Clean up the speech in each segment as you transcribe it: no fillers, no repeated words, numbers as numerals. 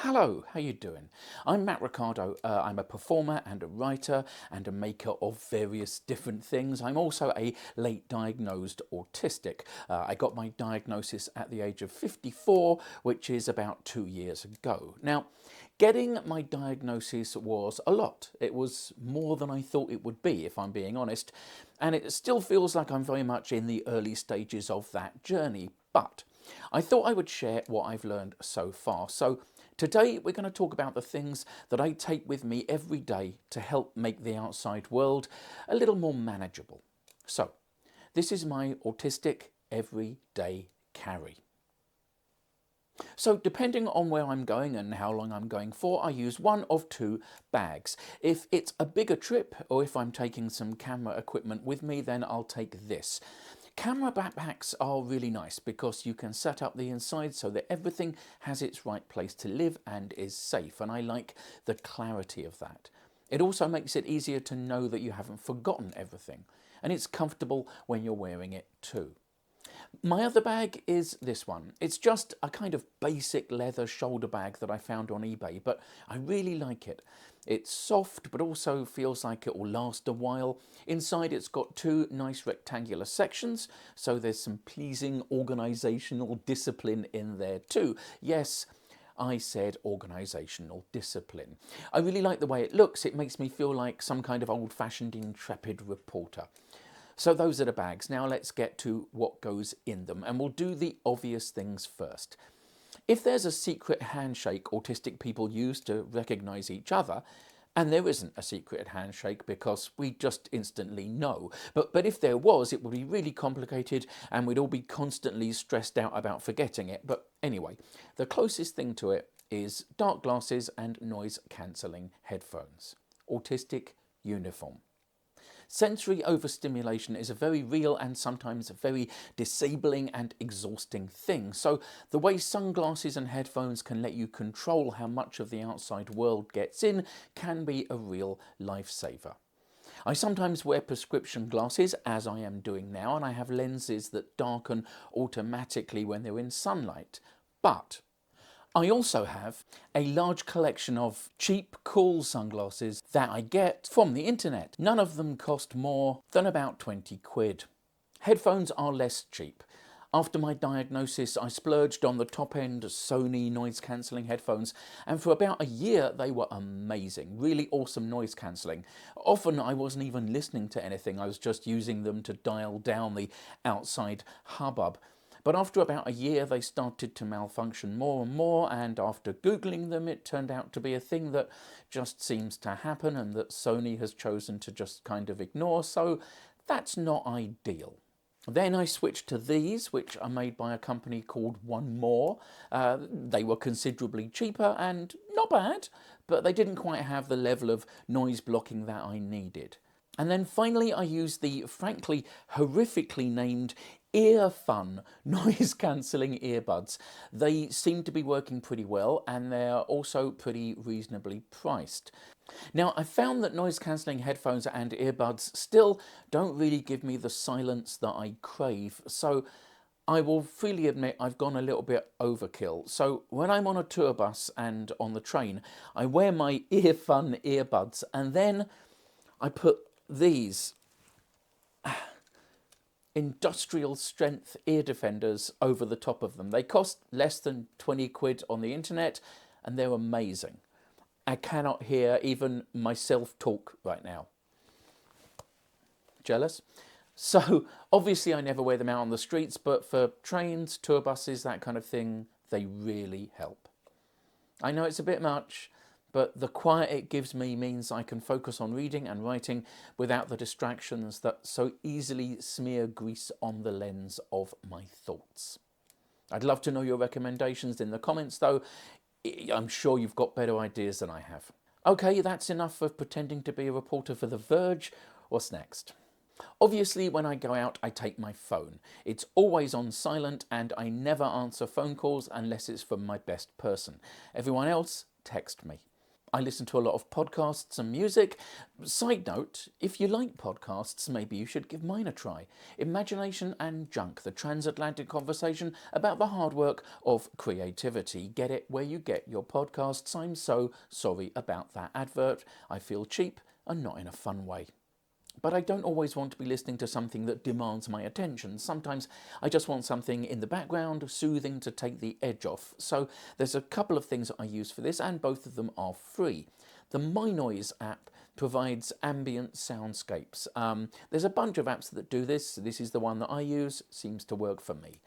Hello, how you doing? I'm Matt Ricardo. I'm a performer and a writer and a maker of various different things. I'm also a late diagnosed autistic. I got my diagnosis at the age of 54, which is about 2 years ago. Now, getting my diagnosis was a lot. It was more than I thought it would be, if I'm being honest, and it still feels like I'm very much in the early stages of that journey, but I thought I would share what I've learned so far. So today we're going to talk about the things that I take with me every day to help make the outside world a little more manageable. So this is my autistic everyday carry. So depending on where I'm going and how long I'm going for, I use one of two bags. If it's a bigger trip or if I'm taking some camera equipment with me, then I'll take this. Camera backpacks are really nice because you can set up the inside so that everything has its right place to live and is safe, and I like the clarity of that. It also makes it easier to know that you haven't forgotten everything, and it's comfortable when you're wearing it too. My other bag is this one. It's just a kind of basic leather shoulder bag that I found on eBay, but I really like it. It's soft, but also feels like it will last a while. Inside it's got two nice rectangular sections, so there's some pleasing organisational discipline in there too. Yes, I said organisational discipline. I really like the way it looks. It makes me feel like some kind of old-fashioned intrepid reporter. So those are the bags. Now let's get to what goes in them, and we'll do the obvious things first. If there's a secret handshake autistic people use to recognise each other, and there isn't a secret handshake because we just instantly know, but if there was, it would be really complicated and we'd all be constantly stressed out about forgetting it. But anyway, the closest thing to it is dark glasses and noise cancelling headphones. Autistic uniform. Sensory overstimulation is a very real and sometimes very disabling and exhausting thing. So the way sunglasses and headphones can let you control how much of the outside world gets in can be a real lifesaver. I sometimes wear prescription glasses, as I am doing now, and I have lenses that darken automatically when they're in sunlight. But I also have a large collection of cheap, cool sunglasses that I get from the internet. None of them cost more than about 20 quid. Headphones are less cheap. After my diagnosis, I splurged on the top-end Sony noise-cancelling headphones, and for about a year they were amazing, really awesome noise cancelling. Often I wasn't even listening to anything, I was just using them to dial down the outside hubbub. But after about a year they started to malfunction more and more, and after Googling them it turned out to be a thing that just seems to happen and that Sony has chosen to just kind of ignore, so that's not ideal. Then I switched to these, which are made by a company called One More. They were considerably cheaper and not bad, but they didn't quite have the level of noise blocking that I needed. And then finally I used the frankly horrifically named Earfun noise cancelling earbuds. They seem to be working pretty well and they're also pretty reasonably priced. Now I found that noise cancelling headphones and earbuds still don't really give me the silence that I crave, so I will freely admit I've gone a little bit overkill. So when I'm on a tour bus and on the train, I wear my Earfun earbuds and then I put these industrial strength ear defenders over the top of them. They cost less than 20 quid on the internet and they're amazing. I cannot hear even myself talk right now. Jealous? So obviously I never wear them out on the streets, but for trains, tour buses, that kind of thing, they really help. I know it's a bit much, but the quiet it gives me means I can focus on reading and writing without the distractions that so easily smear grease on the lens of my thoughts. I'd love to know your recommendations in the comments though. I'm sure you've got better ideas than I have. Okay, that's enough of pretending to be a reporter for The Verge. What's next? Obviously, when I go out, I take my phone. It's always on silent and I never answer phone calls unless it's from my best person. Everyone else, text me. I listen to a lot of podcasts and music. Side note, if you like podcasts, maybe you should give mine a try. Imagination and Junk, the transatlantic conversation about the hard work of creativity. Get it where you get your podcasts. I'm so sorry about that advert. I feel cheap and not in a fun way. But I don't always want to be listening to something that demands my attention. Sometimes I just want something in the background, soothing to take the edge off. So there's a couple of things that I use for this, and both of them are free. The My Noise app provides ambient soundscapes. There's a bunch of apps that do this. This is the one that I use, seems to work for me.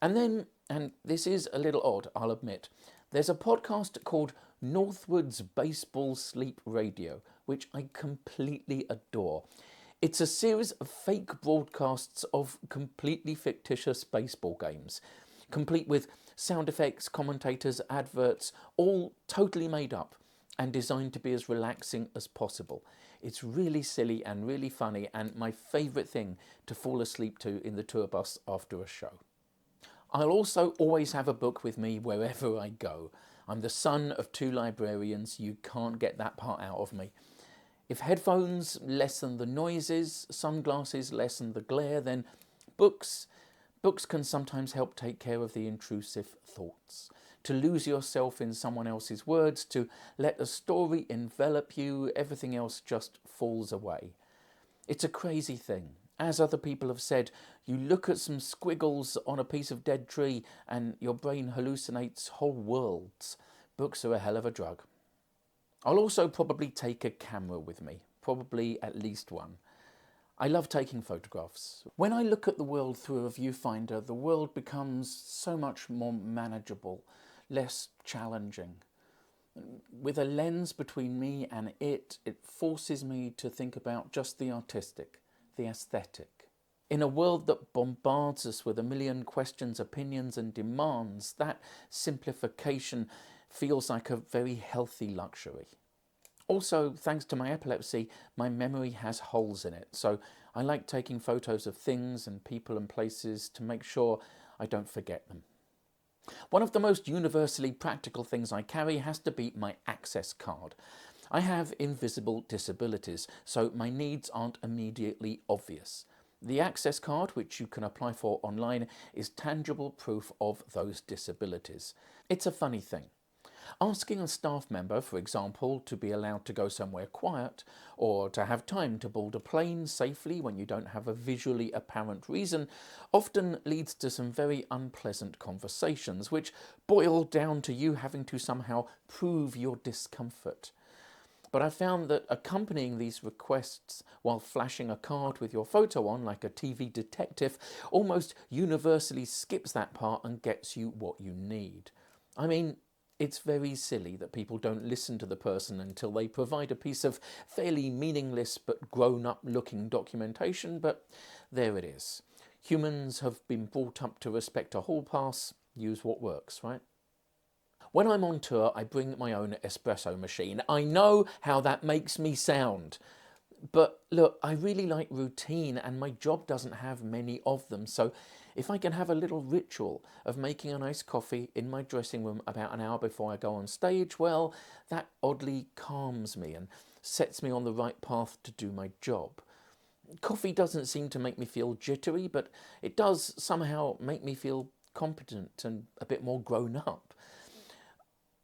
And then, and this is a little odd, I'll admit, there's a podcast called Northwood's Baseball Sleep Radio, which I completely adore. It's a series of fake broadcasts of completely fictitious baseball games, complete with sound effects, commentators, adverts, all totally made up and designed to be as relaxing as possible. It's really silly and really funny, and my favourite thing to fall asleep to in the tour bus after a show. I'll also always have a book with me wherever I go. I'm the son of two librarians. You can't get that part out of me. If headphones lessen the noises, sunglasses lessen the glare, then books can sometimes help take care of the intrusive thoughts. To lose yourself in someone else's words, to let a story envelop you, everything else just falls away. It's a crazy thing. As other people have said, you look at some squiggles on a piece of dead tree and your brain hallucinates whole worlds. Books are a hell of a drug. I'll also probably take a camera with me, probably at least one. I love taking photographs. When I look at the world through a viewfinder, the world becomes so much more manageable, less challenging. With a lens between me and it forces me to think about just the artistic, the aesthetic. In a world that bombards us with a million questions, opinions and demands, that simplification feels like a very healthy luxury. Also, thanks to my epilepsy, my memory has holes in it, so I like taking photos of things and people and places to make sure I don't forget them. One of the most universally practical things I carry has to be my access card. I have invisible disabilities, so my needs aren't immediately obvious. The access card, which you can apply for online, is tangible proof of those disabilities. It's a funny thing. Asking a staff member, for example, to be allowed to go somewhere quiet, or to have time to board a plane safely when you don't have a visually apparent reason, often leads to some very unpleasant conversations, which boil down to you having to somehow prove your discomfort. But I found that accompanying these requests while flashing a card with your photo on, like a TV detective, almost universally skips that part and gets you what you need. I mean, it's very silly that people don't listen to the person until they provide a piece of fairly meaningless but grown-up looking documentation, but there it is. Humans have been brought up to respect a hall pass, use what works, right? When I'm on tour, I bring my own espresso machine. I know how that makes me sound. But look, I really like routine and my job doesn't have many of them. So if I can have a little ritual of making a nice coffee in my dressing room about an hour before I go on stage, well, that oddly calms me and sets me on the right path to do my job. Coffee doesn't seem to make me feel jittery, but it does somehow make me feel competent and a bit more grown up.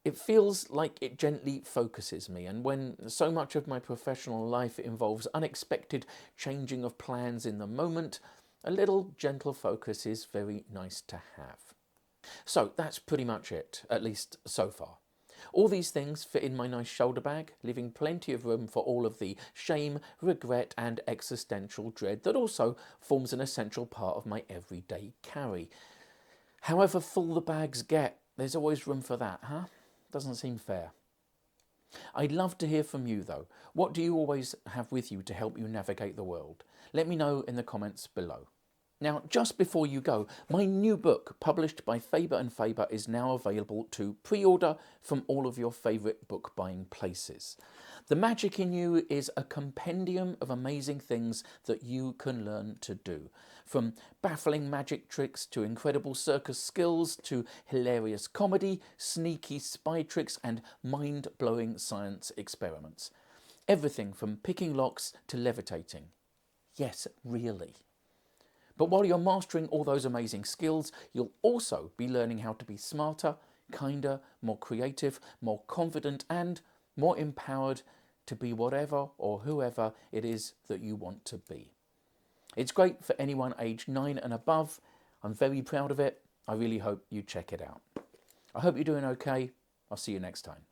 It feels like it gently focuses me, and when so much of my professional life involves unexpected changing of plans in the moment, a little gentle focus is very nice to have. So that's pretty much it, at least so far. All these things fit in my nice shoulder bag, leaving plenty of room for all of the shame, regret and existential dread that also forms an essential part of my everyday carry. However full the bags get, there's always room for that, huh? Doesn't seem fair. I'd love to hear from you though. What do you always have with you to help you navigate the world? Let me know in the comments below. Now, just before you go, my new book, published by Faber and Faber, is now available to pre-order from all of your favourite book buying places. The Magic in You is a compendium of amazing things that you can learn to do. From baffling magic tricks to incredible circus skills to hilarious comedy, sneaky spy tricks and mind-blowing science experiments. Everything from picking locks to levitating. Yes, really. But while you're mastering all those amazing skills, you'll also be learning how to be smarter, kinder, more creative, more confident and more empowered to be whatever or whoever it is that you want to be. It's great for anyone aged 9 and above. I'm very proud of it. I really hope you check it out. I hope you're doing okay. I'll see you next time.